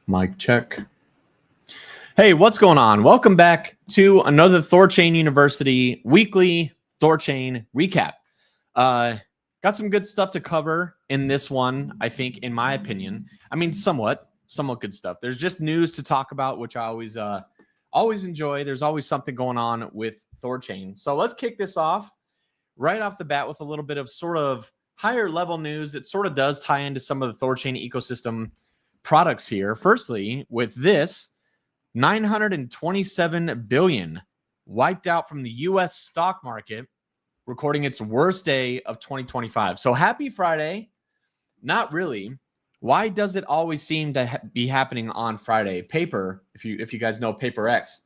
Mic check. Hey, what's going on? Welcome back to another THORChain University weekly THORChain recap. Got some good stuff to cover in this one, I think, in my opinion. I mean, somewhat good stuff. There's just news to talk about, which I always enjoy. There's always something going on with THORChain. So let's kick this off right off the bat with a little bit of sort of higher level news that sort of does tie into some of the THORChain ecosystem products here. Firstly, with this 927 billion wiped out from the US stock market, recording its worst day of 2025. So happy Friday. Not really. Why does it always seem to be happening on Friday? Paper, if you guys know Paper X,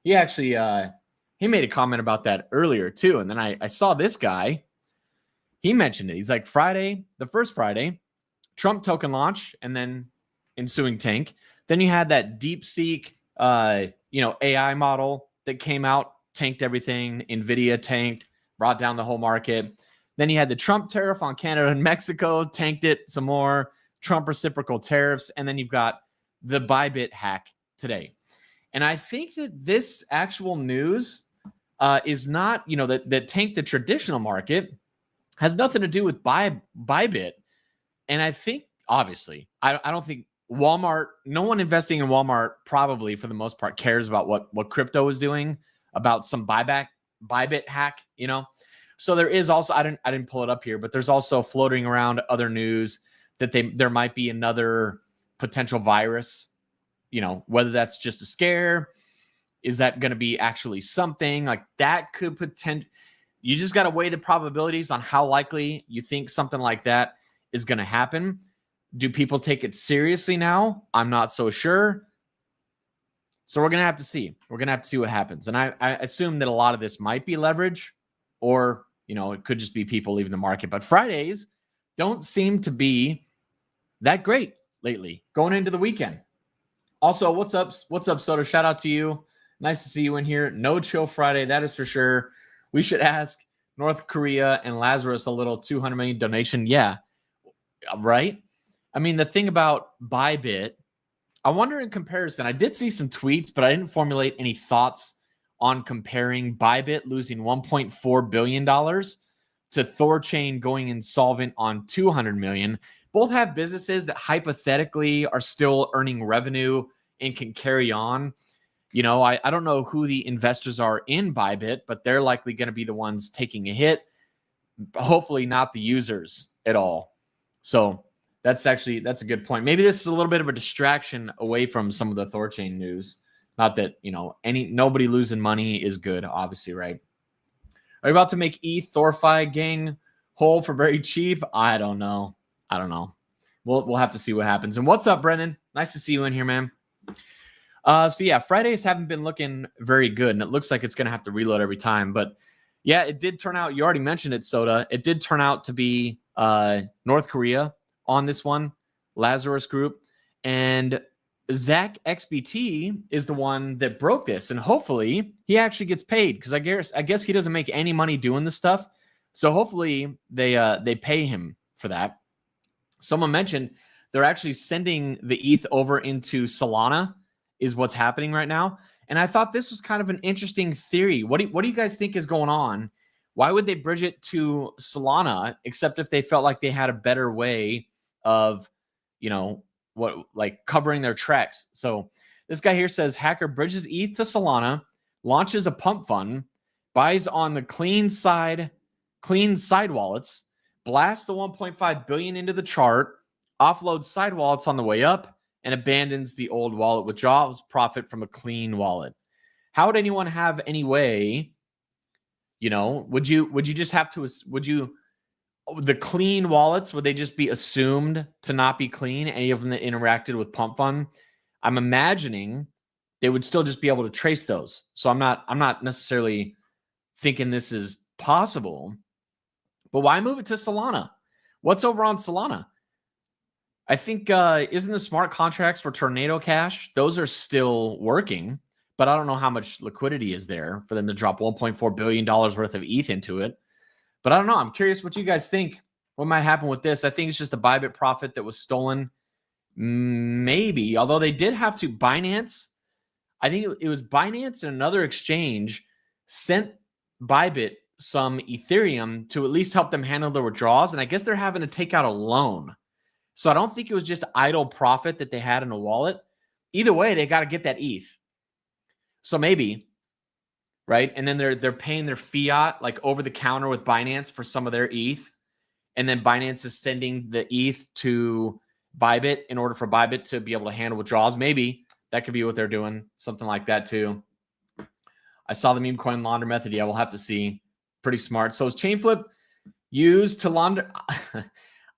he actually he made a comment about that earlier too. And then I saw this guy, he mentioned it. He's like, Friday, the first Friday, Trump token launch, and then ensuing tank. Then you had that DeepSeek, AI model that came out, tanked everything. NVIDIA tanked, brought down the whole market. Then you had the Trump tariff on Canada and Mexico, tanked it some more. Trump reciprocal tariffs, and then you've got the Bybit hack today. And I think that this actual news is not, that tanked the traditional market, has nothing to do with Bybit. And I think, obviously, I don't think Walmart, no one investing in Walmart probably for the most part cares about what crypto is doing, about some Bybit hack, So there is also, I didn't pull it up here, but there's also floating around other news that there might be another potential virus, whether that's just a scare, is that going to be actually something like that could you just got to weigh the probabilities on how likely you think something like that is going to happen. Do people take it seriously now? I'm not so sure. So we're going to have to see. We're going to have to see what happens. And I assume that a lot of this might be leverage, or, it could just be people leaving the market. But Fridays don't seem to be that great lately going into the weekend. Also, what's up, Soda? Shout out to you. Nice to see you in here. No chill Friday, that is for sure. We should ask North Korea and Lazarus a little 200 million donation. Yeah, right? I mean, the thing about Bybit, I wonder in comparison, I did see some tweets, but I didn't formulate any thoughts on comparing Bybit losing $1.4 billion to THORChain going insolvent on $200 million. Both have businesses that hypothetically are still earning revenue and can carry on. I don't know who the investors are in Bybit, but they're likely going to be the ones taking a hit. Hopefully not the users at all. So that's a good point. Maybe this is a little bit of a distraction away from some of the THORChain news. Not that, nobody losing money is good, obviously, right? Are you about to make ETH THORFi gang whole for very cheap? I don't know. We'll have to see what happens. And what's up, Brennan? Nice to see you in here, man. So yeah, Fridays haven't been looking very good, and it looks like it's going to have to reload every time. But yeah, it did turn out. You already mentioned it, Soda. It did turn out to be North Korea on this one, Lazarus Group, and Zach XBT is the one that broke this, and hopefully he actually gets paid, because I guess he doesn't make any money doing this stuff. So hopefully they pay him for that. Someone mentioned they're actually sending the ETH over into Solana is what's happening right now. And I thought this was kind of an interesting theory. What do you guys think is going on? Why would they bridge it to Solana, except if they felt like they had a better way of, covering their tracks? So this guy here says hacker bridges ETH to Solana, launches a pump fund, buys on the clean side wallets, blasts the 1.5 billion into the chart, offloads side wallets on the way up, and abandons the old wallet, withdraws profit from a clean wallet. How would anyone have any way? Would you just have to? The clean wallets, would they just be assumed to not be clean? Any of them that interacted with Pump Fund, I'm imagining they would still just be able to trace those. So I'm not necessarily thinking this is possible. But why move it to Solana? What's over on Solana? I think, isn't the smart contracts for Tornado Cash, those are still working, but I don't know how much liquidity is there for them to drop $1.4 billion worth of ETH into it. But I don't know. I'm curious what you guys think. What might happen with this? I think it's just a Bybit profit that was stolen. Maybe, although they did have to. Binance, I think it was Binance and another exchange sent Bybit some Ethereum to at least help them handle their withdrawals. And I guess they're having to take out a loan. So I don't think it was just idle profit that they had in a wallet. Either way, they got to get that ETH. So maybe, right? And then they're paying their fiat like over the counter with Binance for some of their ETH. And then Binance is sending the ETH to Bybit in order for Bybit to be able to handle withdrawals. Maybe that could be what they're doing. Something like that too. I saw the meme coin launder method. Yeah, we'll have to see. Pretty smart. So is Chainflip used to launder?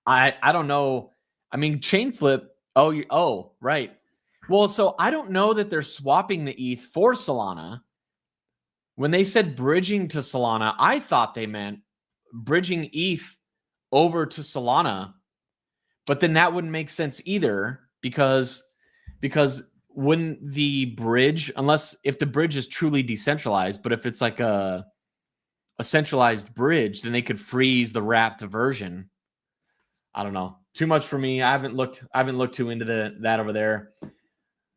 I don't know. I mean, Chainflip. Oh, right. Well, so I don't know that they're swapping the ETH for Solana. When they said bridging to Solana, I thought they meant bridging ETH over to Solana, but then that wouldn't make sense either because wouldn't the bridge, unless if the bridge is truly decentralized, but if it's like a centralized bridge, then they could freeze the wrapped version. I don't know. Too much for me. I haven't looked too into that over there.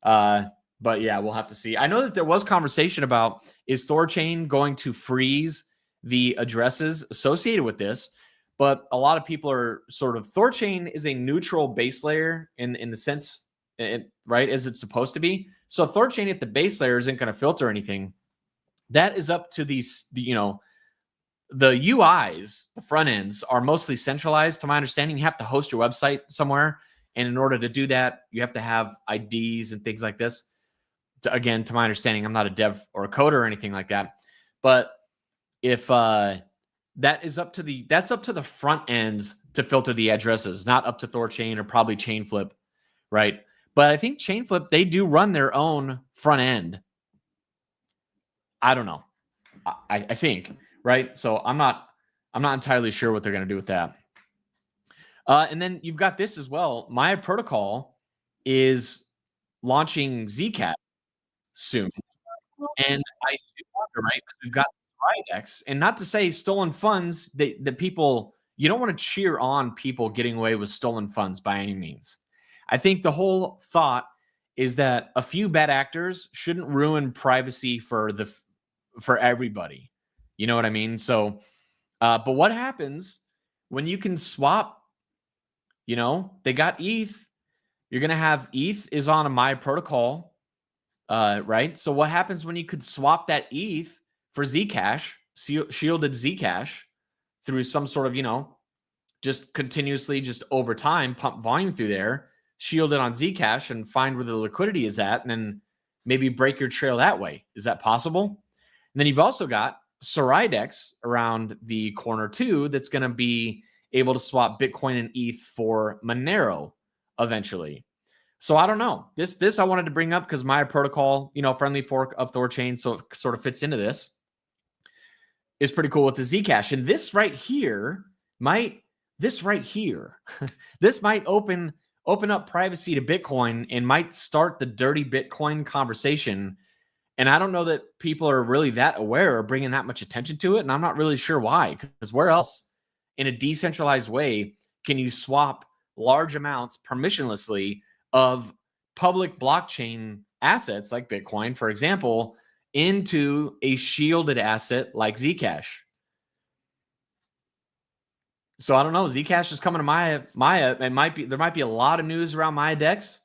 But yeah, we'll have to see. I know that there was conversation about, is THORChain going to freeze the addresses associated with this? But a lot of people are sort of, THORChain is a neutral base layer in the sense, right, as it's supposed to be. So THORChain at the base layer isn't going to filter anything. That is up to the UIs, the front ends are mostly centralized. To my understanding, you have to host your website somewhere. And in order to do that, you have to have IDs and things like this. Again, to my understanding, I'm not a dev or a coder or anything like that. But if that's up to the front ends to filter the addresses, not up to THORChain or probably Chainflip, right? But I think Chainflip, they do run their own front end. I don't know. I think, right? So I'm not entirely sure what they're going to do with that. And then you've got this as well. Nami Protocol is launching Zcash soon. And I do wonder, right? We've got Ridex, and not to say stolen funds, the people, you don't want to cheer on people getting away with stolen funds by any means. I think the whole thought is that a few bad actors shouldn't ruin privacy for everybody. You know what I mean? So, but what happens when you can swap? You know, they got ETH. You're going to have ETH is on a Nami Protocol, right? So what happens when you could swap that ETH for Zcash, shielded Zcash, through some sort of, just continuously, just over time, pump volume through there, shield it on Zcash and find where the liquidity is at, and then maybe break your trail that way. Is that possible? And then you've also got Ridex around the corner too, that's going to be able to swap Bitcoin and ETH for Monero eventually. So I don't know. This I wanted to bring up because Nami Protocol, friendly fork of THORChain, so it sort of fits into this, is pretty cool with the Zcash. And this right here might open up privacy to Bitcoin and might start the dirty Bitcoin conversation. And I don't know that people are really that aware or bringing that much attention to it. And I'm not really sure why, because where else in a decentralized way can you swap large amounts permissionlessly of public blockchain assets like Bitcoin, for example, into a shielded asset like Zcash? So I don't know. Zcash is coming to Maya. There might be a lot of news around Maya DEX.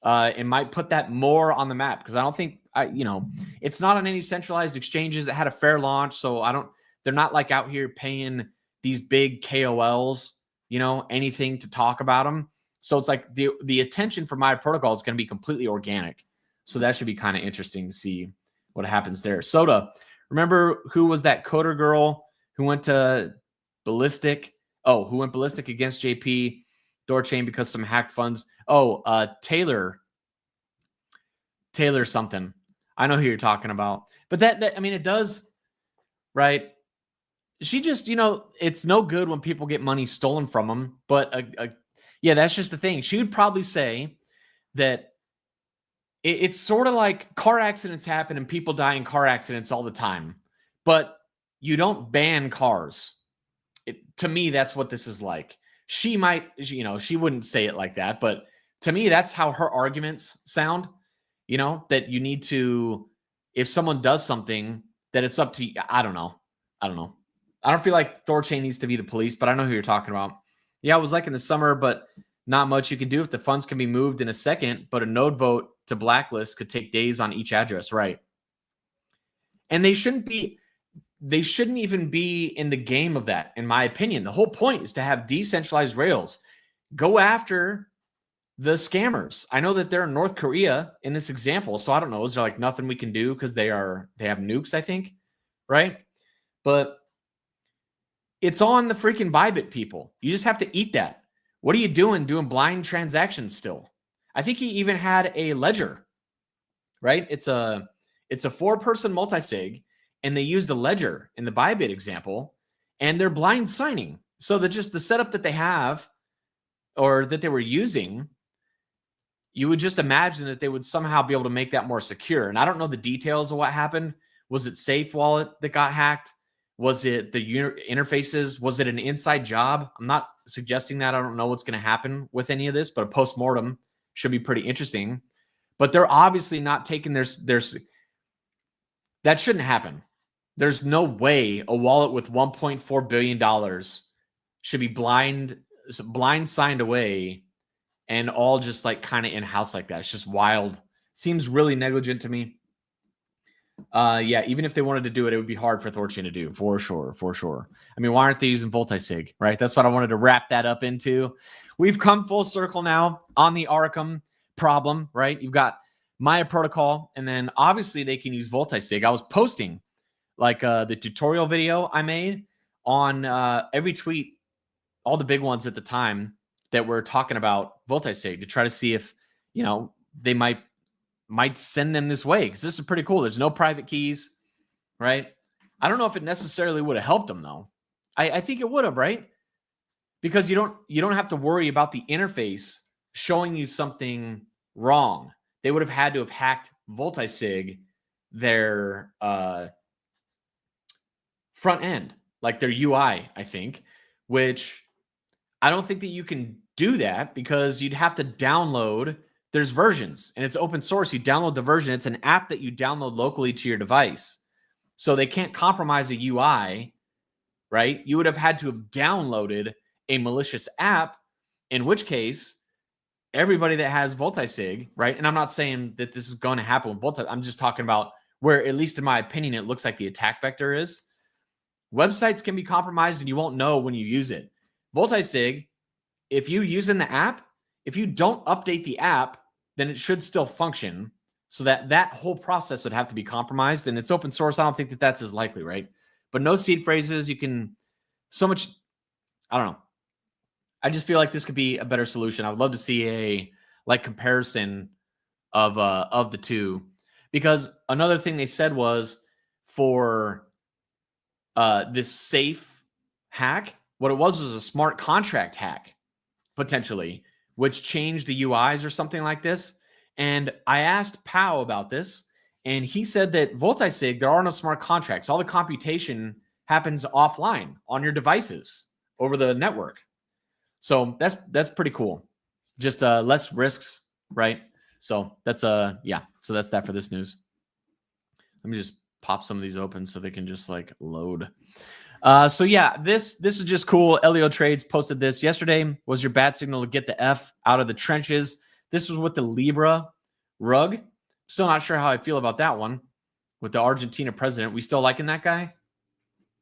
It might put that more on the map, because I don't think it's not on any centralized exchanges. It had a fair launch, so they're not like out here paying these big KOLs, anything to talk about them. So it's like the attention for Nami Protocol is going to be completely organic. So that should be kind of interesting to see what happens there. Soda, remember who was that coder girl who went to ballistic? Oh, who went ballistic against JP THORChain because some hacked funds? Oh, Taylor something. I know who you're talking about. But that it does, right? She just, it's no good when people get money stolen from them. But yeah, that's just the thing. She would probably say that it's sort of like car accidents happen and people die in car accidents all the time, but you don't ban cars. To me, that's what this is like. She might, she wouldn't say it like that, but To me, that's how her arguments sound, you know, that you need to, if someone does something, that it's up to you. I don't know. I don't feel like THORChain needs to be the police, but I know who you're talking about. Yeah, it was like in the summer, but not much you can do if the funds can be moved in a second, but a node vote to blacklist could take days on each address, right? And they shouldn't even be in the game of that, in my opinion. The whole point is to have decentralized rails. Go after the scammers. I know that they're in North Korea in this example, so I don't know. Is there like nothing we can do because they have nukes, I think, right? But it's on the freaking Bybit people. You just have to eat that. What are you doing blind transactions still? I think he even had a ledger, right? It's a 4-person multisig, and they used a ledger in the Bybit example, and they're blind signing. So that just the setup that they have or that they were using, you would just imagine that they would somehow be able to make that more secure. And I don't know the details of what happened. Was it Safe Wallet that got hacked? Was it the interfaces? Was it an inside job? I'm not suggesting that. I don't know what's going to happen with any of this, but a postmortem should be pretty interesting. But they're obviously not taking their that shouldn't happen. There's no way a wallet with $1.4 billion should be blind signed away and all just like kind of in-house like that. It's just wild. Seems really negligent to me. Yeah, even if they wanted to do it, it would be hard for THORChain to do, for sure. I mean, why aren't they using Vultisig, right? That's what I wanted to wrap that up into. We've come full circle now on the Arkham problem, right? You've got Nami Protocol, and then obviously they can use Vultisig. I was posting like the tutorial video I made on every tweet, all the big ones at the time that were talking about Vultisig to try to see if, you know, they might send them this way, because this is pretty cool. There's no private keys, right? I don't know if it necessarily would have helped them though. I think it would have, right? Because you don't have to worry about the interface showing you something wrong. They would have had to have hacked Vultisig, their front end, like their UI, I think, which I don't think that you can do that because you'd have to download. There's versions and it's open source. You download the version. It's an app that you download locally to your device. So they can't compromise a UI, right? You would have had to have downloaded a malicious app, in which case everybody that has Vultisig, right? And I'm not saying that this is going to happen with Vultisig. I'm just talking about where, at least in my opinion, it looks like the attack vector is. Websites can be compromised and you won't know when you use it. Vultisig, if you use in the app, if you don't update the app, then it should still function. So that whole process would have to be compromised, and it's open source. I don't think that that's as likely, right? But no seed phrases. You can so much. I don't know. I just feel like this could be a better solution. I would love to see a like comparison of the two, because another thing they said was for this safe hack, what it was a smart contract hack potentially, which changed the UIs or something like this. And I asked Pao about this, and he said that Vultisig, there are no smart contracts. All the computation happens offline on your devices over the network. So that's pretty cool. Just less risks, right? So that's yeah. So that's that for this news. Let me just pop some of these open so they can just like load. So yeah, this is just cool. Elio Trades posted this yesterday. Was your bat signal to get the F out of the trenches? This was with the Libra rug. Still not sure how I feel about that one with the Argentina president. We still liking that guy,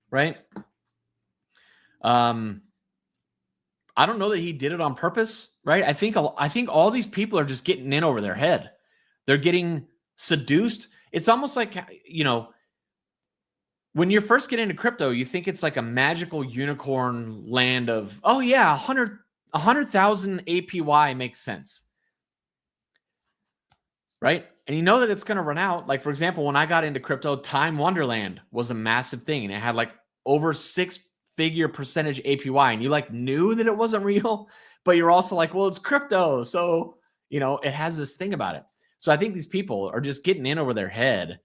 right? I don't know that he did it on purpose, right? I think all these people are just getting in over their head. They're getting seduced. It's almost like, you know, when you first get into crypto, you think it's like a magical unicorn land of, oh yeah, 100,000 APY makes sense, right? And you know that it's going to run out. Like, for example, when I got into crypto, Time Wonderland was a massive thing, and it had like over 6-figure percentage APY, and you like knew that it wasn't real, but you're also like, well, it's crypto, so you know it has this thing about it. So I think these people are just getting in over their head,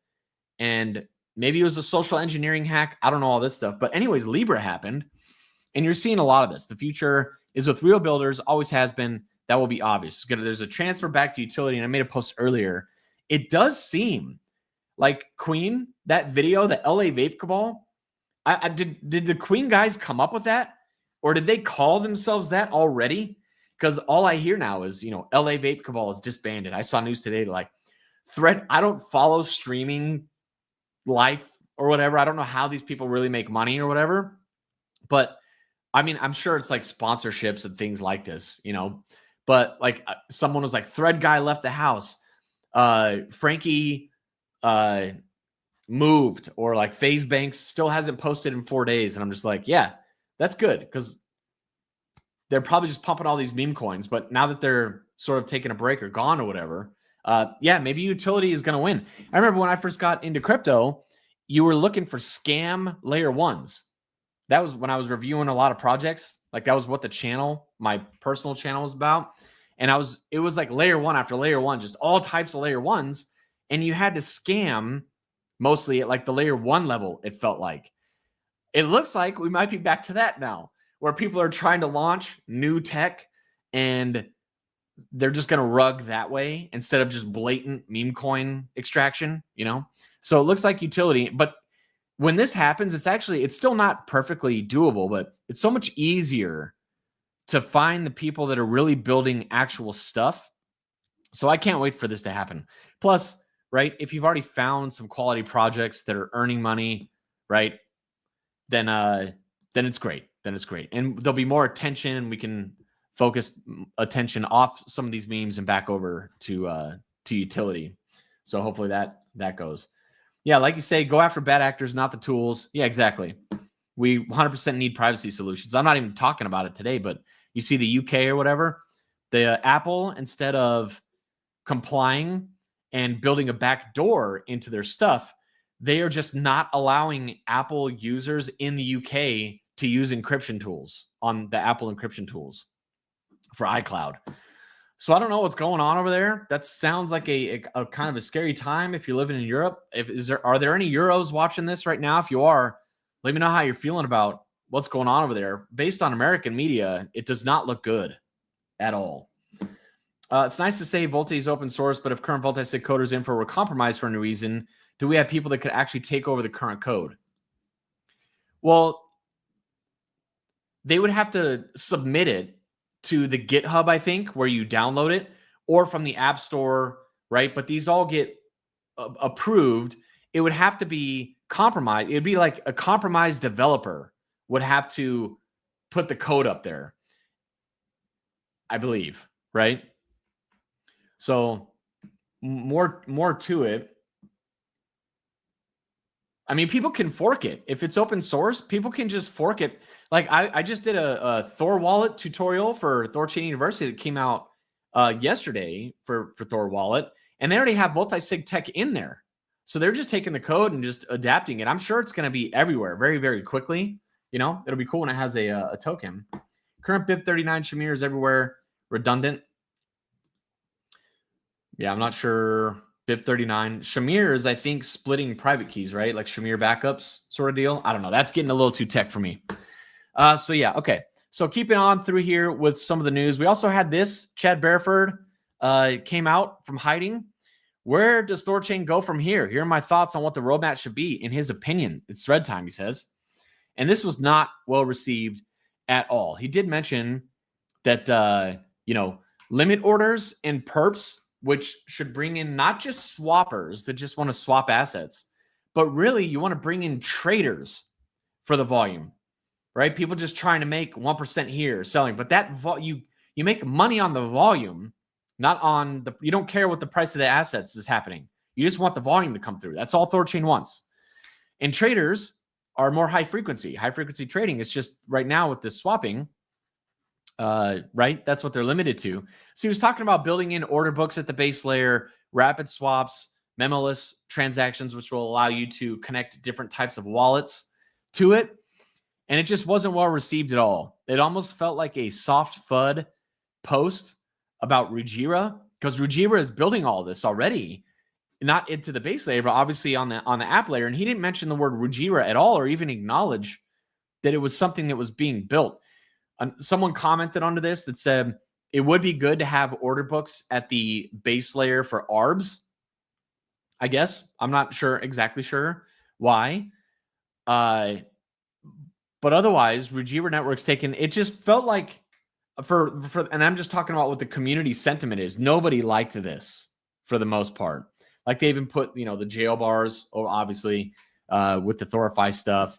and maybe it was a social engineering hack. I don't know all this stuff, but anyways, Libra happened, and you're seeing a lot of this. The future is with real builders, always has been. that will be obvious. There's a transfer back to utility, and I made a post earlier. It does seem like Queen, that video, the LA Vape Cabal, did the Queen guys come up with that? Or did they call themselves that already? Because all I hear now is, LA Vape Cabal is disbanded. I saw news today like thread. I don't follow streaming life or whatever. I don't know how these people really make money or whatever. But I mean, I'm sure it's like sponsorships and things like this, But like someone was like, Thread guy left the house. Frankie moved, or like FaZe Banks still hasn't posted in 4 days. And I'm just like, yeah, that's good, because they're probably just pumping all these meme coins. But now that they're sort of taking a break or gone or whatever, yeah, maybe utility is going to win. I remember when I first got into crypto, you were looking for scam layer ones. That was when I was reviewing a lot of projects. Like that was what the channel, my personal channel, was about. And it was like layer one after layer one, just all types of layer ones. And you had to scam mostly at like the layer one level, it felt like. It looks like we might be back to that now, where people are trying to launch new tech and they're just going to rug that way instead of just blatant meme coin extraction, So it looks like utility, but when this happens, it's still not perfectly doable, but it's so much easier to find the people that are really building actual stuff. So I can't wait for this to happen. Plus, right, if you've already found some quality projects that are earning money, right, then it's great. Then it's great. And there'll be more attention, and we can focus attention off some of these memes and back over to utility. So hopefully that goes. Yeah, like you say, go after bad actors, not the tools. Yeah, exactly. We 100% need privacy solutions. I'm not even talking about it today, but you see the UK or whatever, the Apple, instead of complying and building a back door into their stuff, they are just not allowing Apple users in the UK to use encryption tools on the Apple encryption tools for iCloud. So I don't know what's going on over there. That sounds like a kind of a scary time if you're living in Europe. Are there any Euros watching this right now? If you are, let me know how you're feeling about what's going on over there. Based on American media, it does not look good at all. It's nice to say Volta is open source, but if current Vultisig coders info were compromised for any reason, do we have people that could actually take over the current code? Well, they would have to submit it to the GitHub, I think, where you download it, or from the App Store, right? But these all get approved. It would have to be compromised. It would be like a compromised developer would have to put the code up there, I believe, right? So more to it. I mean, people can fork it. If it's open source, people can just fork it. Like I just did a Thor wallet tutorial for THORChain University that came out yesterday for Thor wallet, and they already have Vultisig tech in there. So they're just taking the code and just adapting it. I'm sure it's going to be everywhere very, very quickly. It'll be cool when it has a token. Current BIP39 Shamir is everywhere. Redundant. Yeah, I'm not sure. BIP39. Shamir is, I think, splitting private keys, right? Like Shamir backups sort of deal. I don't know. That's getting a little too tech for me. So yeah, okay. So keeping on through here with some of the news. We also had this. Chad Barraford came out from hiding. Where does THORChain go from here? Here are my thoughts on what the roadmap should be. In his opinion, it's thread time, he says. And this was not well received at all. He did mention that, limit orders and perps, which should bring in not just swappers that just want to swap assets, but really you want to bring in traders for the volume, right? People just trying to make 1% here selling, but that you make money on the volume, not on you don't care what the price of the assets is happening. You just want the volume to come through. That's all THORChain wants. And traders are more high frequency trading. It's just right now with the swapping, right? That's what they're limited to. So he was talking about building in order books at the base layer, rapid swaps, memoless transactions, which will allow you to connect different types of wallets to it. And it just wasn't well received at all. It almost felt like a soft FUD post about Rujira, because Rujira is building all this already, not into the base layer, but obviously on the app layer. And he didn't mention the word Rujira at all, or even acknowledge that it was something that was being built. Someone commented onto this that said, it would be good to have order books at the base layer for ARBs, I guess. I'm not exactly sure why. But otherwise, Rujira Network's taken, it just felt like and I'm just talking about what the community sentiment is. Nobody liked this for the most part. Like they even put, the jail bars, or obviously with the THORFi stuff.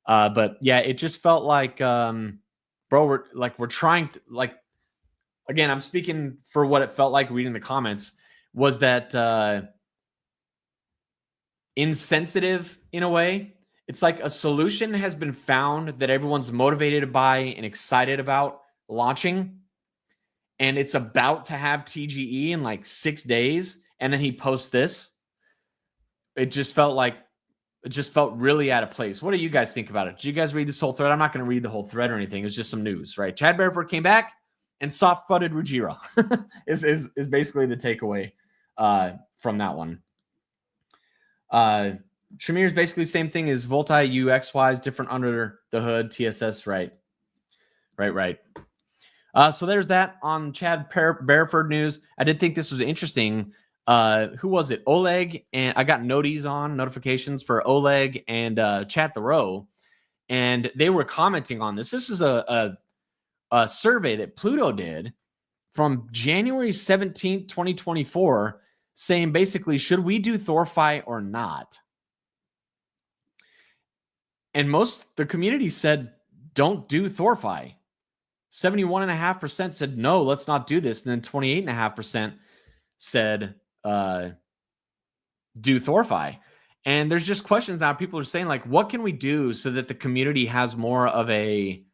But yeah, it just felt like, bro, we're trying to, like, again, I'm speaking for what it felt like reading the comments, was that insensitive in a way. It's like a solution has been found that everyone's motivated by and excited about launching, and it's about to have TGE in like 6 days, and then he posts this. It just felt really out of place. What do you guys think about it? Did you guys read this whole thread? I'm not going to read the whole thread or anything. It's just some news, right? Chad Barraford came back and soft-footed Rujira is basically the takeaway from that one. Shamir's basically the same thing as Volti, UX-wise, different under the hood, TSS, right. So there's that on Chad Barraford news. I did think this was interesting. Who was it? Oleg, and I got notifications for Oleg and Chat the Row, and they were commenting on this. This is a survey that Pluto did from January 17th, 2024, saying basically, should we do THORFi or not? And the community said, don't do THORFi. 71.5% said, no, let's not do this. And then 28.5% said, do THORFi. And there's just questions now. People are saying, like, what can we do so that the community has more of a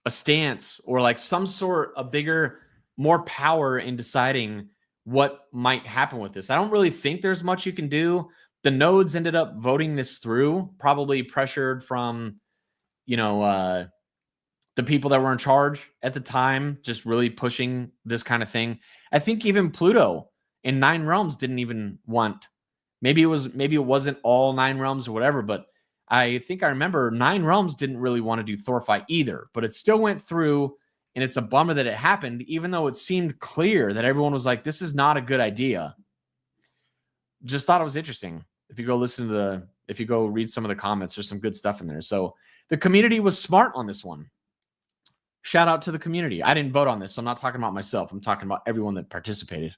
stance, or like some sort of bigger, more power in deciding what might happen with this? I don't really think there's much you can do. The nodes ended up voting this through, probably pressured from, the people that were in charge at the time, just really pushing this kind of thing. I think even Pluto in 9 Realms didn't even want, maybe it wasn't all 9 Realms or whatever, but I think I remember 9 Realms didn't really want to do THORFi either, but it still went through, and it's a bummer that it happened, even though it seemed clear that everyone was like, this is not a good idea. Just thought it was interesting. If you go read some of the comments, there's some good stuff in there. So the community was smart on this one. Shout out to the community. I didn't vote on this, so I'm not talking about myself. I'm talking about everyone that participated.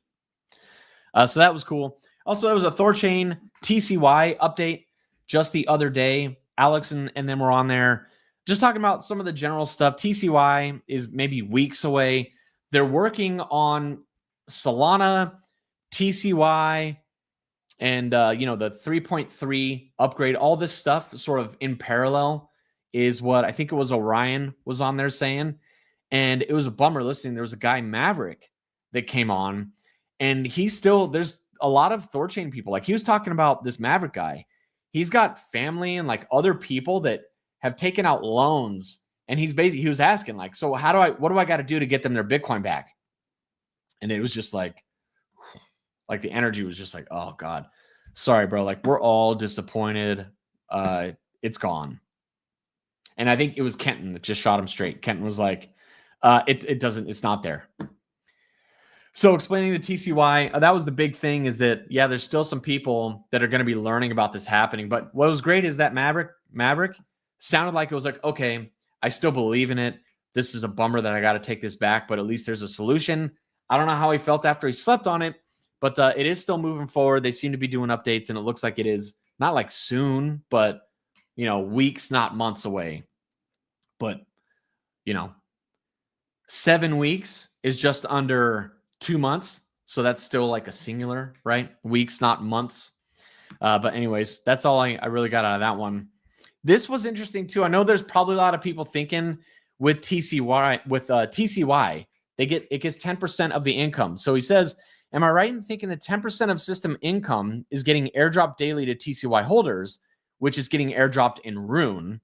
So that was cool. Also, there was a THORChain TCY update just the other day. Alex and them were on there just talking about some of the general stuff. TCY is maybe weeks away. They're working on Solana, TCY, and the 3.3 upgrade. All this stuff sort of in parallel is what I think it was Orion was on there saying. And it was a bummer listening. There was a guy, Maverick, that came on, and there's a lot of THORChain people. Like, he was talking about this Maverick guy. He's got family and like other people that have taken out loans. And he was asking, like, so what do I got to do to get them their Bitcoin back? And it was just like the energy was just like, oh God, sorry, bro. Like, we're all disappointed. It's gone. And I think it was Kenton that just shot him straight. Kenton was like, it's not there. So explaining the TCY, that was the big thing, is that, yeah, there's still some people that are going to be learning about this happening. But what was great is that Maverick sounded like it was like, okay, I still believe in it. This is a bummer that I got to take this back, but at least there's a solution. I don't know how he felt after he slept on it, but it is still moving forward. They seem to be doing updates, and it looks like it is not like soon, but, weeks, not months away. But, 7 weeks is just under 2 months. So that's still like a singular, right? Weeks, not months. But anyways, that's all I really got out of that one. This was interesting too. I know there's probably a lot of people thinking with TCY, it gets 10% of the income. So he says, am I right in thinking that 10% of system income is getting airdropped daily to TCY holders, which is getting airdropped in Rune?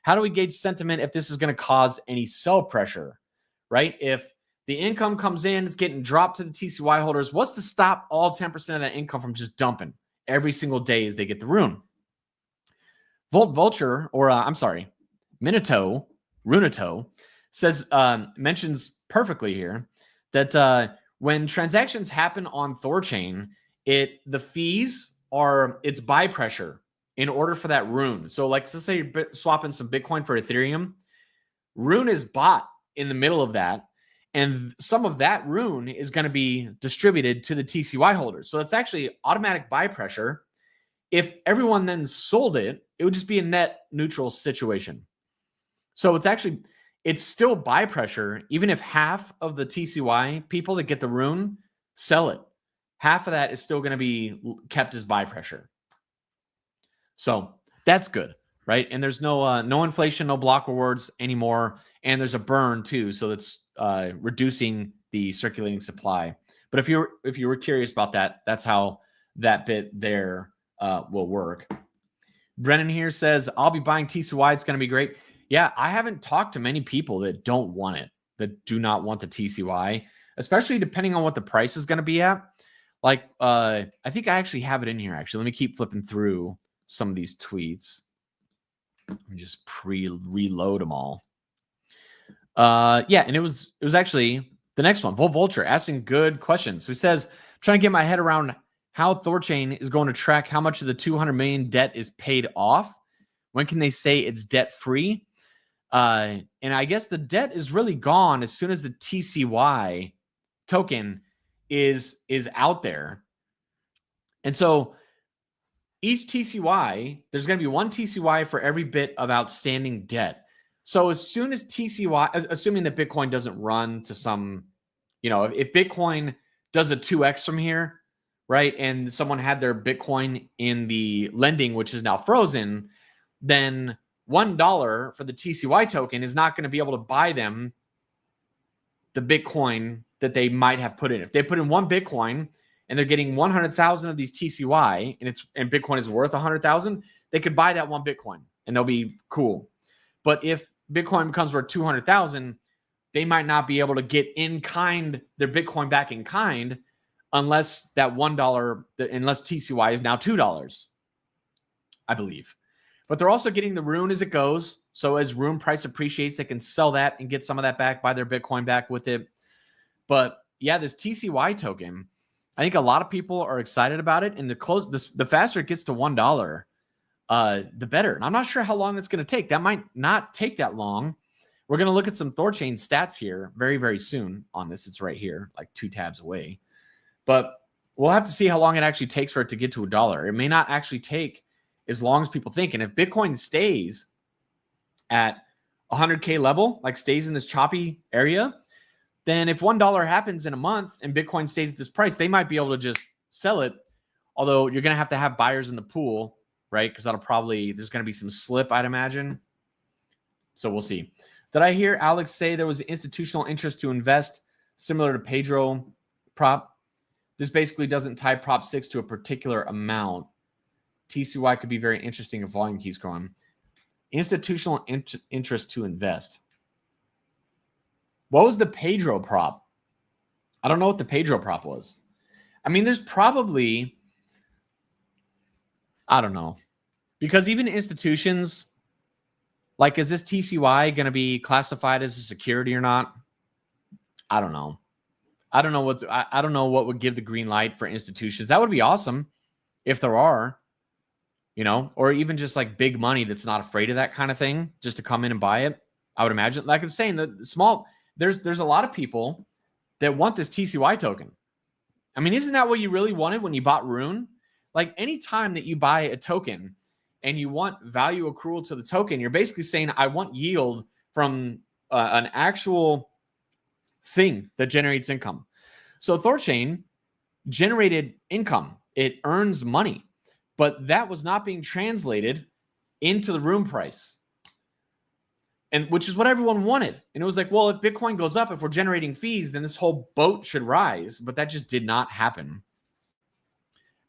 How do we gauge sentiment if this is going to cause any sell pressure, right? If the income comes in, it's getting dropped to the TCY holders, what's to stop all 10% of that income from just dumping every single day as they get the Rune? Runato says, mentions perfectly here that when transactions happen on THORChain, the fees it's buy pressure in order for that rune. So like, let's say you're swapping some Bitcoin for Ethereum, rune is bought in the middle of that. And some of that rune is going to be distributed to the TCY holders. So it's actually automatic buy pressure. If everyone then sold it, it would just be a net neutral situation. So it's still buy pressure, even if half of the TCY people that get the rune sell it. Half of that is still going to be kept as buy pressure. So that's good, right? And there's no inflation, no block rewards anymore. And there's a burn too. So that's reducing the circulating supply. But if you were curious about that, that's how that bit there will work. Brennan here says, I'll be buying TCY. It's going to be great. Yeah, I haven't talked to many people that don't want it, that do not want the TCY, especially depending on what the price is going to be at. Like, I think I actually have it in here, actually. Let me keep flipping through some of these tweets. Let me just reload them all. Yeah, and it was actually the next one. Vulture asking good questions. So he says, trying to get my head around how THORChain is going to track how much of the 200 million debt is paid off. When can they say it's debt free? And I guess the debt is really gone as soon as the TCY token is out there. And so each TCY, there's going to be one TCY for every bit of outstanding debt. So as soon as TCY, assuming that Bitcoin doesn't run to some, if Bitcoin does a 2x from here, right, and someone had their Bitcoin in the lending, which is now frozen, then $1 for the TCY token is not going to be able to buy them the Bitcoin that they might have put in. If they put in one Bitcoin and they're getting 100,000 of these TCY and Bitcoin is worth 100,000, they could buy that one Bitcoin and they'll be cool. But if Bitcoin becomes worth 200,000, they might not be able to get their Bitcoin back in kind unless that $1, unless TCY is now $2, I believe. But they're also getting the rune as it goes. So as rune price appreciates, they can sell that and get some of that back, buy their Bitcoin back with it. But yeah, this TCY token, I think a lot of people are excited about it. And the faster it gets to $1, the better. And I'm not sure how long that's going to take. That might not take that long. We're going to look at some THORChain stats here very, very soon on this. It's right here, like 2 tabs away. But we'll have to see how long it actually takes for it to get to $1. It may not actually take as long as people think. And if Bitcoin stays at 100K level, like stays in this choppy area, then if $1 happens in a month and Bitcoin stays at this price, they might be able to just sell it. Although you're going to have buyers in the pool, right? Because there's going to be some slip, I'd imagine. So we'll see. Did I hear Alex say there was institutional interest to invest similar to Pedro prop? This basically doesn't tie prop 6 to a particular amount. TCY could be very interesting if volume keeps growing. Institutional interest to invest. What was the Pedro prop? I don't know what the Pedro prop was. I mean, there's probably, I don't know. Because even institutions, like, is this TCY going to be classified as a security or not? I don't know. I don't know what would give the green light for institutions. That would be awesome if there are, or even just like big money that's not afraid of that kind of thing, just to come in and buy it. I would imagine, like I'm saying, there's a lot of people that want this TCY token. I mean, isn't that what you really wanted when you bought Rune? Like, any time that you buy a token and you want value accrual to the token, you're basically saying, I want yield from an actual thing that generates income. So THORChain generated income. It earns money, but that was not being translated into the Rune price. And which is what everyone wanted. And it was like, well, if Bitcoin goes up, if we're generating fees, then this whole boat should rise. But that just did not happen.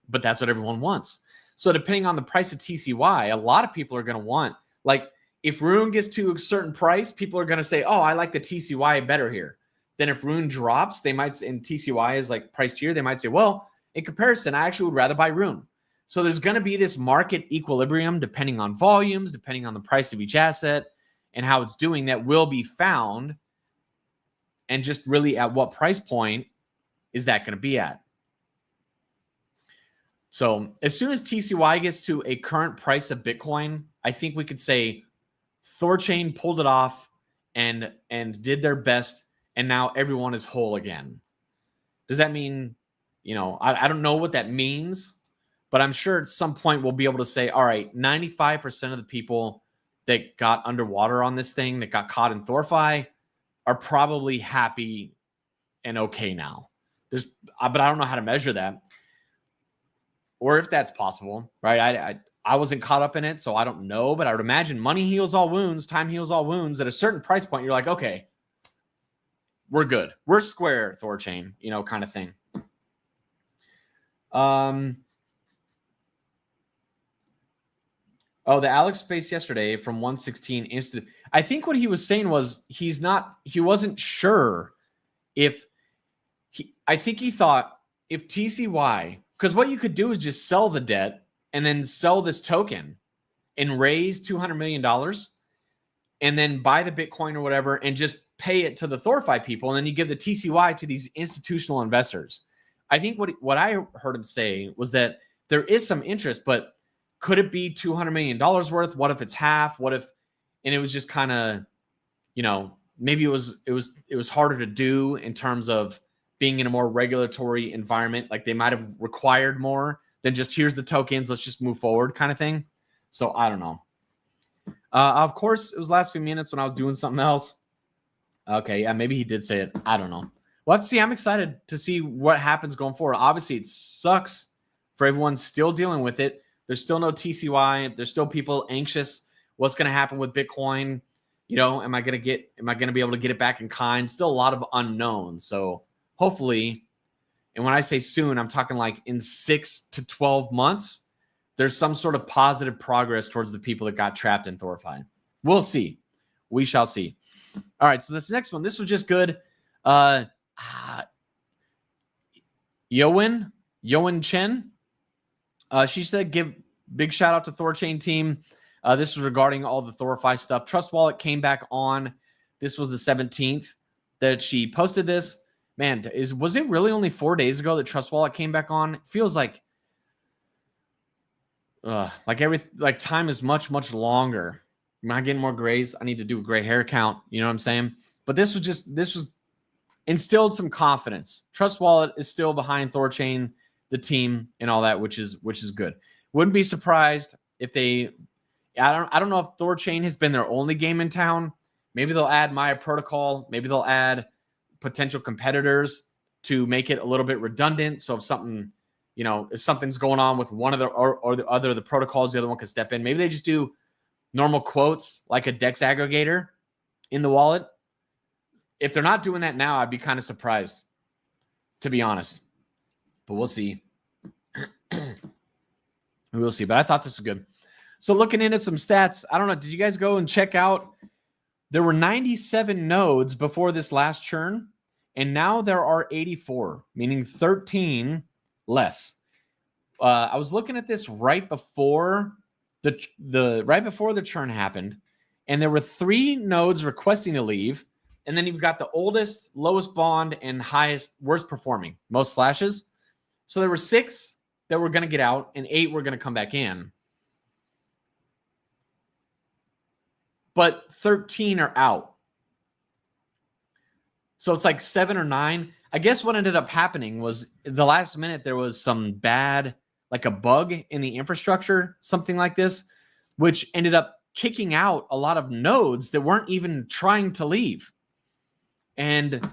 But that's what everyone wants. So depending on the price of TCY, a lot of people are going to want, like, if Rune gets to a certain price, people are going to say, oh, I like the TCY better here. Then if Rune drops, they might, and TCY is like priced here, they might say, well, in comparison, I actually would rather buy Rune. So there's going to be this market equilibrium depending on volumes, depending on the price of each asset. and how it's doing that will be found, and just really at what price point is that going to be at. So as soon as TCY gets to a current price of Bitcoin, I think we could say THORChain pulled it off and did their best, and now everyone is whole again. Does that mean, I don't know what that means, but I'm sure at some point we'll be able to say, all right, 95% of the people that got underwater on this thing, that got caught in THORFi, are probably happy and okay now. But I don't know how to measure that, or if that's possible, right? I wasn't caught up in it, so I don't know, but I would imagine money heals all wounds, time heals all wounds. At a certain price point, you're like, okay, we're good. We're square, THORChain, kind of thing. Oh, the Alex space yesterday from 116 instant. I think what he was saying was he wasn't sure if I think he thought if TCY, because what you could do is just sell the debt and then sell this token and raise $200 million and then buy the Bitcoin or whatever and just pay it to the THORFi people. And then you give the TCY to these institutional investors. I think what I heard him say was that there is some interest, but could it be $200 million worth? What if it's half? What if, and it was just kind of, maybe it was harder to do in terms of being in a more regulatory environment. Like they might have required more than just here's the tokens, let's just move forward kind of thing. So I don't know. Of course, it was last few minutes when I was doing something else. Okay, yeah, maybe he did say it. I don't know. We'll have to see. I'm excited to see what happens going forward. Obviously, it sucks for everyone still dealing with it. There's still no TCY. There's still people anxious. What's going to happen with Bitcoin? Am I going to be able to get it back in kind? Still a lot of unknowns. So hopefully, and when I say soon, I'm talking like in 6 to 12 months, there's some sort of positive progress towards the people that got trapped in THORFi. We'll see. We shall see. All right, so this next one, this was just good. Yowen Chen. She said, give big shout out to THORChain team. This was regarding all the THORFi stuff. Trust Wallet came back on. This was the 17th that she posted this. Man, was it really only 4 days ago that Trust Wallet came back on? It feels like time is much, much longer. Am I getting more grays? I need to do a gray hair count. You know what I'm saying? But this was instilled some confidence. Trust Wallet is still behind THORChain, the team, and all that, which is good. Wouldn't be surprised if I don't know if THORChain has been their only game in town. Maybe they'll add Nami Protocol. Maybe they'll add potential competitors to make it a little bit redundant. So if something's going on with one of the or the other of the protocols, the other one can step in. Maybe they just do normal quotes like a DEX aggregator in the wallet. If they're not doing that now, I'd be kind of surprised, to be honest. But we'll see. We'll see. But I thought this was good. So looking into some stats, I don't know. Did you guys go and check out? There were 97 nodes before this last churn, and now there are 84, meaning 13 less. I was looking at this right before the churn happened, and there were 3 nodes requesting to leave, and then you've got the oldest, lowest bond, and worst performing, most slashes. So there were 6 that were going to get out, and 8 were going to come back in. But 13 are out. So it's like 7 or 9. I guess what ended up happening was the last minute there was some bad, like a bug in the infrastructure, something like this, which ended up kicking out a lot of nodes that weren't even trying to leave. And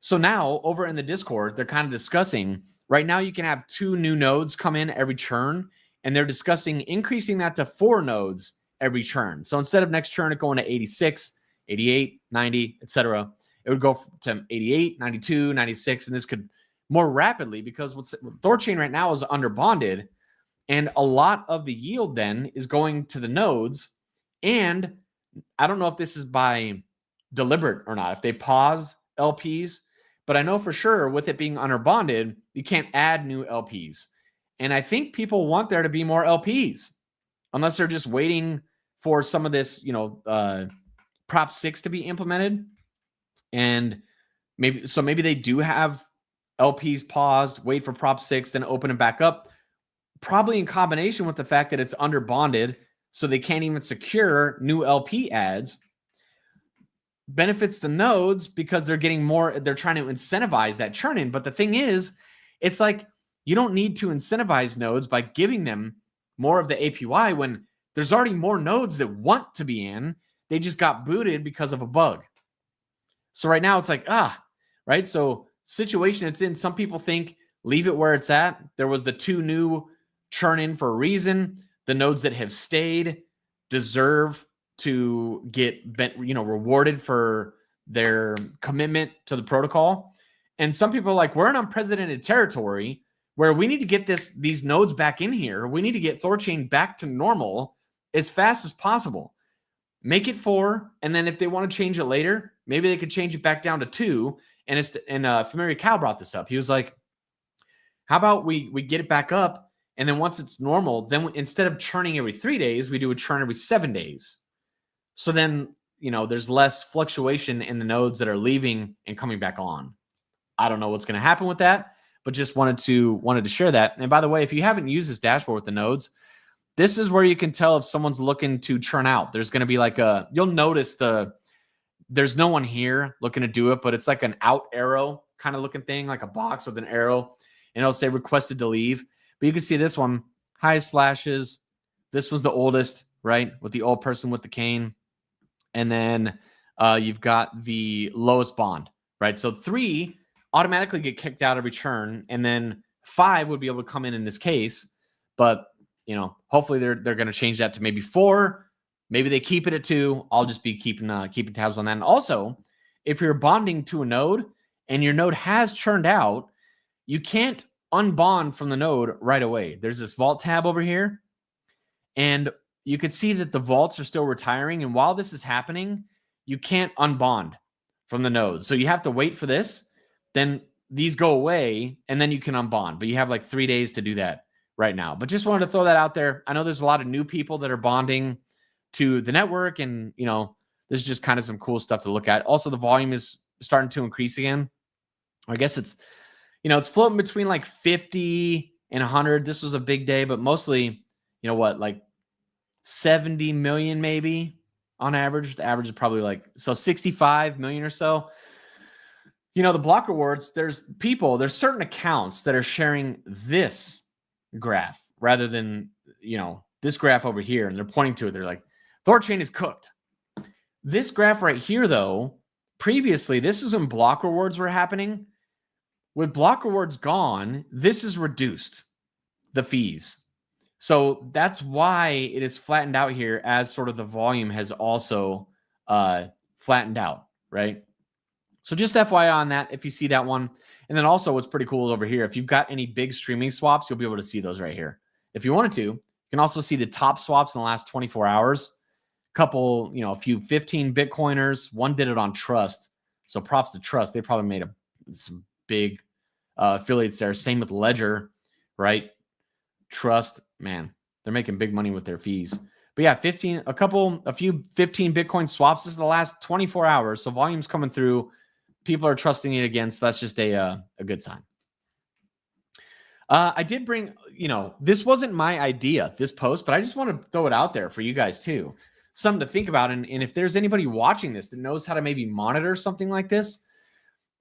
so now over in the Discord, they're kind of discussing, right now you can have 2 new nodes come in every churn, and they're discussing increasing that to 4 nodes every churn. So instead of next churn, it going to 86, 88, 90, etc., it would go to 88, 92, 96, and this could more rapidly, because THORChain right now is underbonded, and a lot of the yield then is going to the nodes. And I don't know if this is by deliberate or not, if they pause LPs, but I know for sure with it being underbonded, you can't add new LPs. And I think people want there to be more LPs, unless they're just waiting for some of this, Prop 6 to be implemented. And maybe they do have LPs paused, wait for Prop 6, then open it back up, probably in combination with the fact that it's under bonded, so they can't even secure new LP ads. Benefits the nodes because they're getting more, they're trying to incentivize that churn in. But the thing is, it's like you don't need to incentivize nodes by giving them more of the APY when there's already more nodes that want to be in. They just got booted because of a bug. So right now it's like, right? So situation it's in, some people think leave it where it's at. There was the 2 new churn in for a reason. The nodes that have stayed deserve to get, rewarded for their commitment to the protocol. And some people are like, we're in unprecedented territory where we need to get these nodes back in here. We need to get THORChain back to normal as fast as possible. Make it 4, and then if they want to change it later, maybe they could change it back down to 2. And Familiar Cal brought this up. He was like, how about we get it back up, and then once it's normal, then instead of churning every 3 days, we do a churn every 7 days. So then, there's less fluctuation in the nodes that are leaving and coming back on. I don't know what's going to happen with that, but just wanted to share that. And by the way, if you haven't used this dashboard with the nodes, this is where you can tell if someone's looking to churn out. There's going to be like you'll notice there's no one here looking to do it, but it's like an out arrow kind of looking thing, like a box with an arrow, and it'll say requested to leave. But you can see this one, highest slashes. This was the oldest, right? With the old person with the cane. And then you've got the lowest bond, right? So 3 automatically get kicked out every churn, and then 5 would be able to come in this case. But hopefully they're going to change that to maybe 4. Maybe they keep it at 2. I'll just be keeping tabs on that. And also, if you're bonding to a node and your node has churned out, you can't unbond from the node right away. There's this vault tab over here, and you can see that the vaults are still retiring. And while this is happening, you can't unbond from the node. So you have to wait for this. Then these go away, and then you can unbond. But you have like 3 days to do that right now. But just wanted to throw that out there. I know there's a lot of new people that are bonding to the network, and this is just kind of some cool stuff to look at. Also, the volume is starting to increase again. I guess it's it's floating between like 50 and 100. This was a big day, but mostly like 70 million maybe on average. The average is probably like 65 million or so. The block rewards, there's certain accounts that are sharing this graph rather than this graph over here, and they're pointing to it. They're like, THORChain is cooked. This graph right here, though, previously, this is when block rewards were happening. With block rewards gone, this is reduced, the fees. So that's why it is flattened out here, as sort of the volume has also flattened out, right? So just FYI on that, if you see that one. And then also what's pretty cool over here, if you've got any big streaming swaps, you'll be able to see those right here. If you wanted to, you can also see the top swaps in the last 24 hours. Couple, a few 15 Bitcoiners. One did it on Trust. So props to Trust. They probably made some big affiliates there. Same with Ledger, right? Trust, man, they're making big money with their fees. But yeah, a few 15 Bitcoin swaps. This is the last 24 hours. So volume's coming through. People are trusting it again. So that's just a good sign. I did bring, this wasn't my idea, this post, but I just want to throw it out there for you guys too. Something to think about. And if there's anybody watching this that knows how to maybe monitor something like this,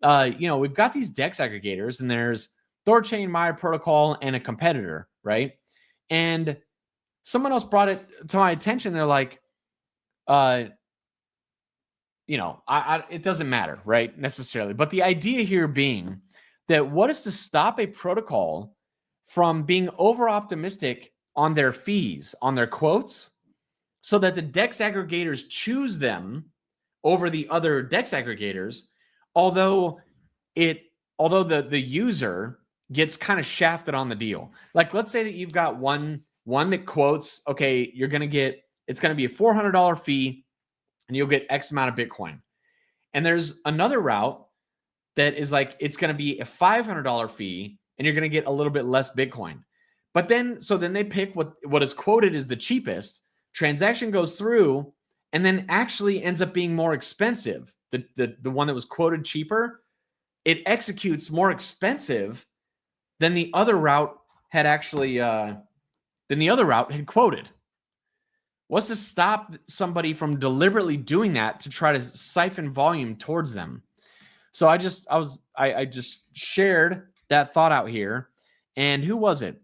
we've got these DEX aggregators, and there's THORChain, Nami Protocol, and a competitor, right? And someone else brought it to my attention. They're like, it doesn't matter, right? Necessarily. But the idea here being that what is to stop a protocol from being over optimistic on their fees, on their quotes, so that the DEX aggregators choose them over the other DEX aggregators, although the user gets kind of shafted on the deal. Like, let's say that you've got one that quotes, okay, it's going to be a $400 fee and you'll get X amount of Bitcoin. And there's another route that is like, it's going to be a $500 fee and you're going to get a little bit less Bitcoin. But then they pick what is quoted as the cheapest. Transaction goes through, and then actually ends up being more expensive. The one that was quoted cheaper, it executes more expensive than the other route had actually quoted. What's to stop somebody from deliberately doing that to try to siphon volume towards them? So I just shared that thought out here. And who was it?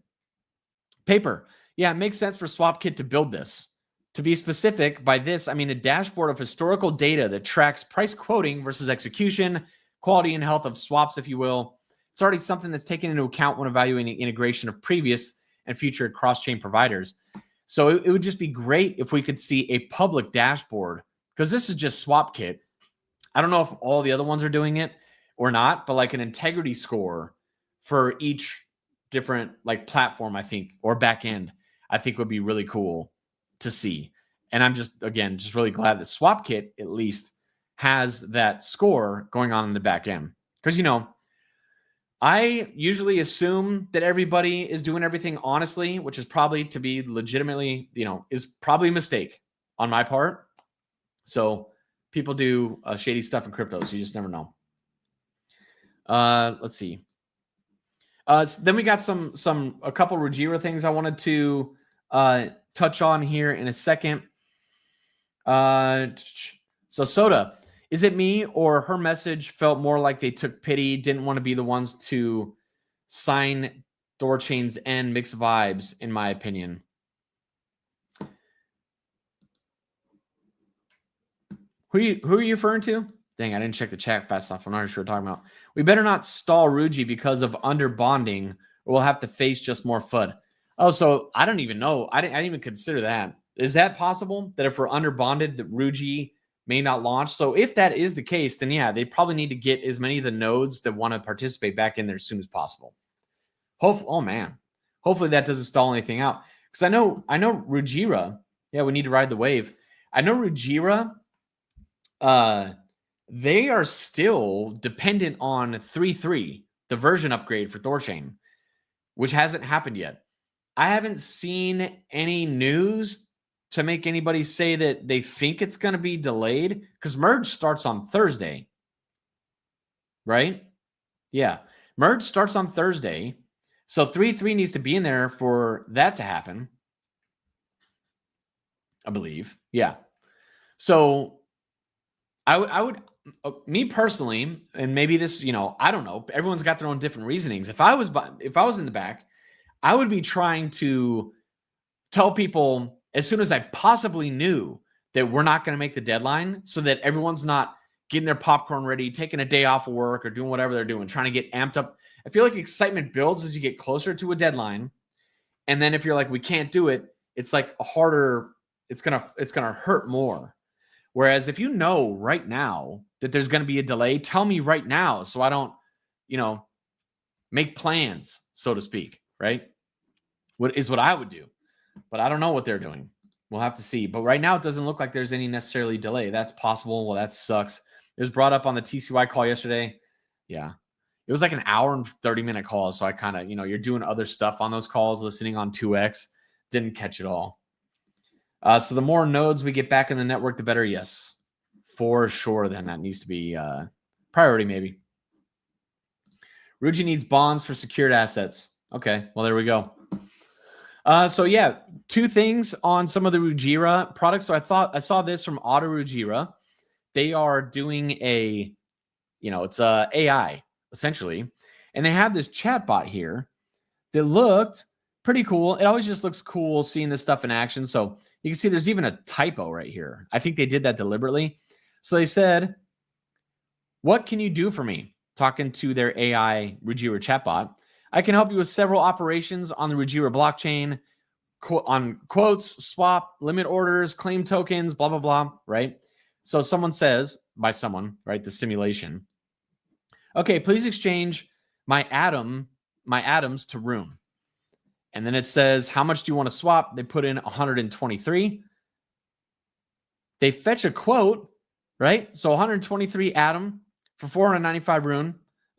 Paper. Yeah, it makes sense for SwapKit to build this. To be specific, by this, I mean a dashboard of historical data that tracks price quoting versus execution, quality and health of swaps, if you will. It's already something that's taken into account when evaluating integration of previous and future cross-chain providers. So it would just be great if we could see a public dashboard, because this is just SwapKit. I don't know if all the other ones are doing it or not, but like an integrity score for each different like platform, I think, or backend, I think would be really cool to see. And I'm just really glad that SwapKit at least has that score going on in the back end. Because, I usually assume that everybody is doing everything honestly, which is probably to be legitimately, is probably a mistake on my part. So people do shady stuff in crypto, so you just never know. Let's see. Then we got a couple Rujira things I wanted to touch on here in a second. So Soda, is it me or her message felt more like they took pity, didn't want to be the ones to sign THORChain's end? Mixed vibes, in my opinion. Who are you referring to? Dang, I didn't check the chat fast enough. I'm not sure what we're talking about. We better not stall Ruji because of under bonding, or we'll have to face just more FUD. Oh, so I don't even know. I didn't even consider that. Is that possible that if we're under bonded, that Ruji may not launch? So if that is the case, then yeah, they probably need to get as many of the nodes that want to participate back in there as soon as possible. Oh man, hopefully that doesn't stall anything out. Because I know Rujira. Yeah, we need to ride the wave. I know Rujira. They are still dependent on 3.3, the version upgrade for THORChain, which hasn't happened yet. I haven't seen any news to make anybody say that they think it's going to be delayed, because merge starts on Thursday, right? Yeah, merge starts on Thursday. So 3.3 needs to be in there for that to happen, I believe. Yeah. So I would me personally, and maybe this, I don't know, everyone's got their own different reasonings. If I was in the back, I would be trying to tell people as soon as I possibly knew that we're not going to make the deadline, so that everyone's not getting their popcorn ready, taking a day off of work, or doing whatever they're doing, trying to get amped up. I feel like excitement builds as you get closer to a deadline. And then if you're like, we can't do it, it's like a harder, it's going to hurt more. Whereas if you know right now that there's going to be a delay, tell me right now so I don't, make plans, so to speak, right? What I would do. But I don't know what they're doing. We'll have to see. But right now, it doesn't look like there's any necessarily delay. That's possible. Well, that sucks. It was brought up on the TCY call yesterday. Yeah. It was like an hour and 30-minute call. So I kind of, you're doing other stuff on those calls, listening on 2X. Didn't catch it all. So the more nodes we get back in the network, the better. Yes, for sure. Then that needs to be priority, maybe. Ruji needs bonds for secured assets. Okay, well, there we go. So yeah, two things on some of the Rujira products. So I saw this from Auto Rujira. They are doing a, it's a AI essentially, and they have this chatbot here that looked pretty cool. It always just looks cool seeing this stuff in action. So you can see there's even a typo right here. I think they did that deliberately. So they said, "What can you do for me?" Talking to their AI Rujira chatbot. "I can help you with several operations on the Rujira blockchain, on quotes, swap, limit orders, claim tokens, blah, blah, blah," right? So someone says, by someone, right, the simulation, "Okay, please exchange my atoms to Rune." And then it says, "How much do you want to swap?" They put in 123. They fetch a quote, right? So 123 atom for 495 Rune.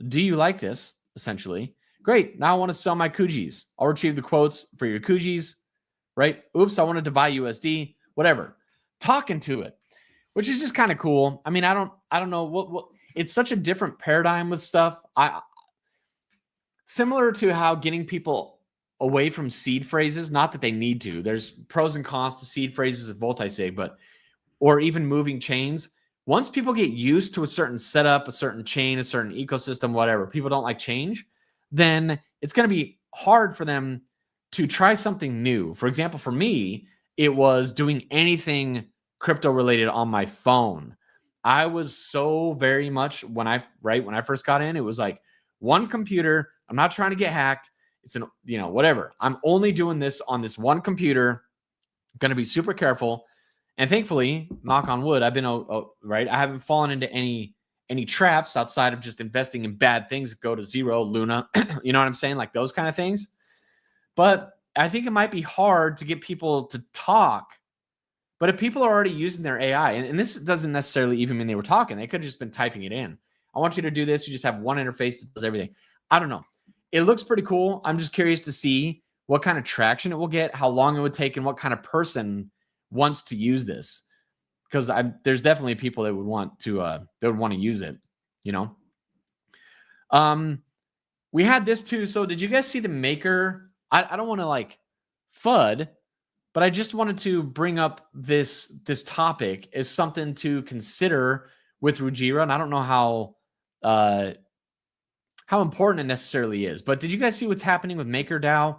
Do you like this? Essentially. Great. Now I want to sell my Kujis. I'll retrieve the quotes for your Kujis, right? Oops, I wanted to buy USD, whatever. talking to it, which is just kind of cool. I mean, I don't know what it's such a different paradigm with stuff. Similar to how getting people away from seed phrases, not that they need to. There's pros and cons to seed phrases at Vultisig, or even moving chains. Once people get used to a certain setup, a certain chain, a certain ecosystem, whatever, people don't like change, then it's going to be hard for them to try something new. For example, for me, it was doing anything crypto related on my phone. I was so very much when I first got in, it was like one computer. I'm not trying to get hacked. It's whatever. I'm only doing this on this one computer. I'm going to be super careful. And thankfully, knock on wood, I've been right. I haven't fallen into any traps outside of just investing in bad things that go to zero, Luna. You know what I'm saying? Like those kind of things. But I think it might be hard to get people to talk. But if people are already using their AI, and this doesn't necessarily even mean they were talking, they could have just been typing it in. I want you to do this. You just have one interface that does everything. I don't know. It looks pretty cool. I'm just curious to see what kind of traction it will get, how long it would take, and what kind of person wants to use this. Because there's definitely people that would want to use it. We had this too. So did you guys see the Maker? I don't want to like FUD, but I just wanted to bring up this topic as something to consider with Rujira, and I don't know how important it necessarily is. But did you guys see what's happening with MakerDAO,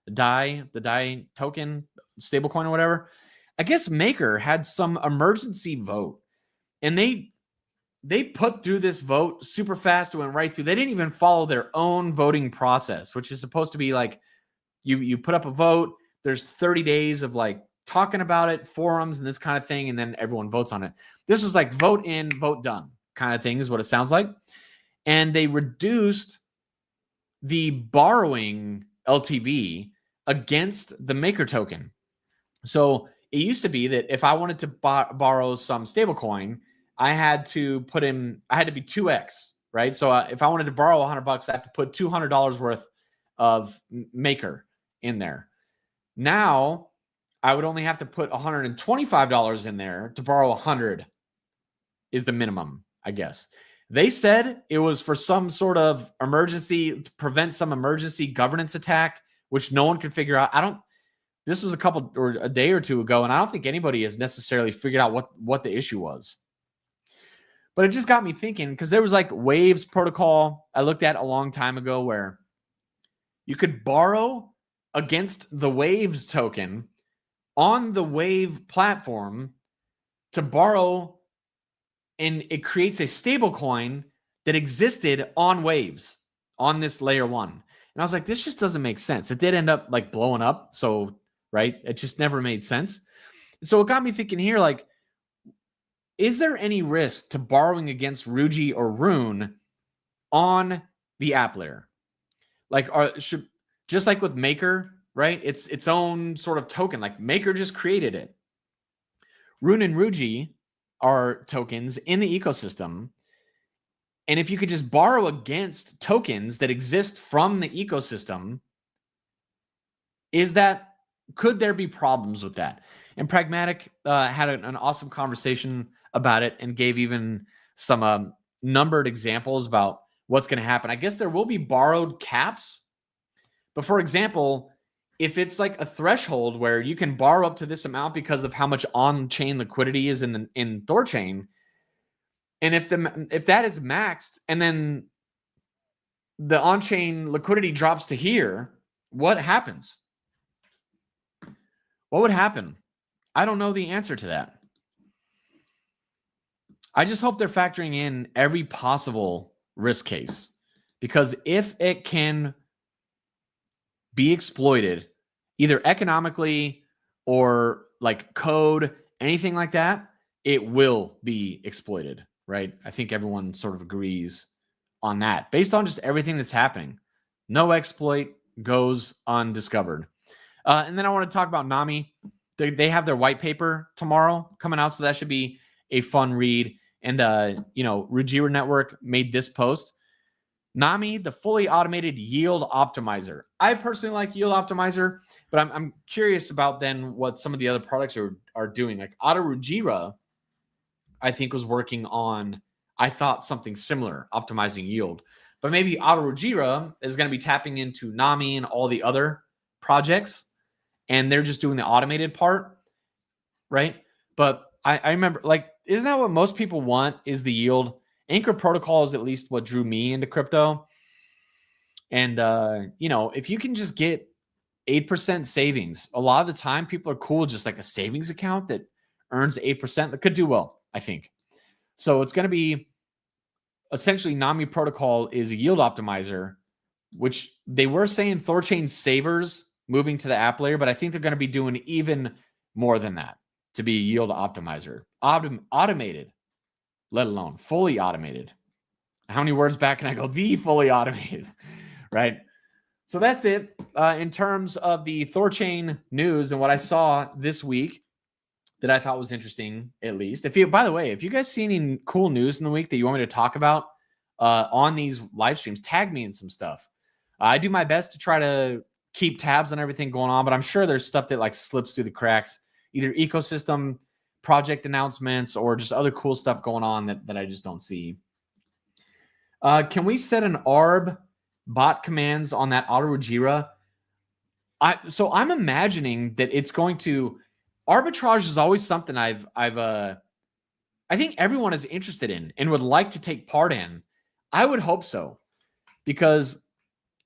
the DAI token, stablecoin or whatever? I guess Maker had some emergency vote, and they put through this vote super fast. It went right through. They didn't even follow their own voting process, which is supposed to be like you put up a vote. There's 30 days of like talking about it, forums and this kind of thing, and then everyone votes on it. This is like vote in, vote done kind of thing is what it sounds like. And they reduced the borrowing LTV against the Maker token. So it used to be that if I wanted to borrow some stablecoin, I had to be 2x, right? So if I wanted to borrow $100, I have to put $200 worth of Maker in there. Now I would only have to put $125 in there to borrow 100 is the minimum, I guess. They said it was for some sort of emergency, to prevent some emergency governance attack, which no one could figure out. This was a day or two ago, and I don't think anybody has necessarily figured out what the issue was. But it just got me thinking, because there was like Waves protocol I looked at a long time ago where you could borrow against the Waves token on the Wave platform to borrow, and it creates a stable coin that existed on Waves on this layer 1. And I was like, this just doesn't make sense. It did end up like blowing up. So, right, it just never made sense. So it got me thinking here, like, is there any risk to borrowing against Ruji or Rune on the app layer? Like, just like with Maker, right? It's its own sort of token. Like Maker just created it. Rune and Ruji are tokens in the ecosystem. And if you could just borrow against tokens that exist from the ecosystem, could there be problems with that? And Pragmatic had an awesome conversation about it and gave even some numbered examples about what's going to happen. I guess there will be borrowed caps. But for example, if it's like a threshold where you can borrow up to this amount because of how much on-chain liquidity is in THORChain, and if that is maxed and then the on-chain liquidity drops to here, what happens? What would happen? I don't know the answer to that. I just hope they're factoring in every possible risk case, because if it can be exploited either economically or like code, anything like that, it will be exploited, right? I think everyone sort of agrees on that based on just everything that's happening. No exploit goes undiscovered. And then I want to talk about Nami. They have their white paper tomorrow coming out, so that should be a fun read. And Rujira Network made this post. Nami, the fully automated yield optimizer. I personally like yield optimizer, but I'm curious about then what some of the other products are doing. Like Rujira, I think was working on, I thought something similar, optimizing yield. But maybe Rujira is going to be tapping into Nami and all the other projects, and they're just doing the automated part, right? But I remember, like, isn't that what most people want, is the yield? Anchor Protocol is at least what drew me into crypto. And, you know, if you can just get 8% savings, a lot of the time people are cool, just like a savings account that earns 8% that could do well, I think. So it's going to be essentially Nami Protocol is a yield optimizer, which they were saying THORChain savers moving to the app layer, but I think they're going to be doing even more than that to be a yield optimizer. Automated, let alone fully automated. How many words back can I go? The fully automated, right? So that's it in terms of the THORChain news and what I saw this week that I thought was interesting, at least. If you, by the way, if you guys see any cool news in the week that you want me to talk about on these live streams, tag me in some stuff. I do my best to try to keep tabs on everything going on, but I'm sure there's stuff that like slips through the cracks, either ecosystem project announcements or just other cool stuff going on that I just don't see. Can we set an ARB bot commands on that Rujira? So I'm imagining that it's going to, arbitrage is always something I think everyone is interested in and would like to take part in. I would hope so, because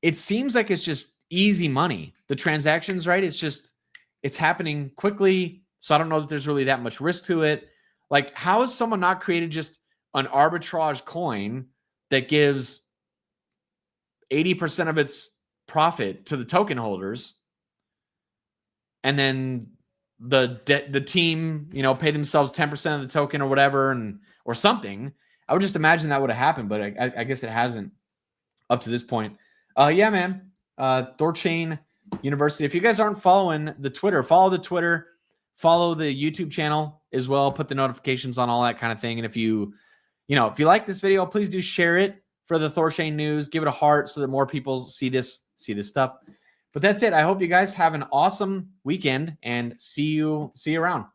it seems like it's just easy money. The transactions, right? It's happening quickly. So I don't know that there's really that much risk to it. Like, how has someone not created just an arbitrage coin that gives 80% of its profit to the token holders, and then the team, you know, pay themselves 10% of the token or whatever, or something? I would just imagine that would have happened, but I guess it hasn't up to this point. Yeah, man. THORChain University. If you guys aren't following the Twitter, follow the Twitter, follow the YouTube channel as well, put the notifications on, all that kind of thing. And if you like this video, please do share it for the THORChain news. Give it a heart so that more people see this stuff. But that's it. I hope you guys have an awesome weekend, and see you around.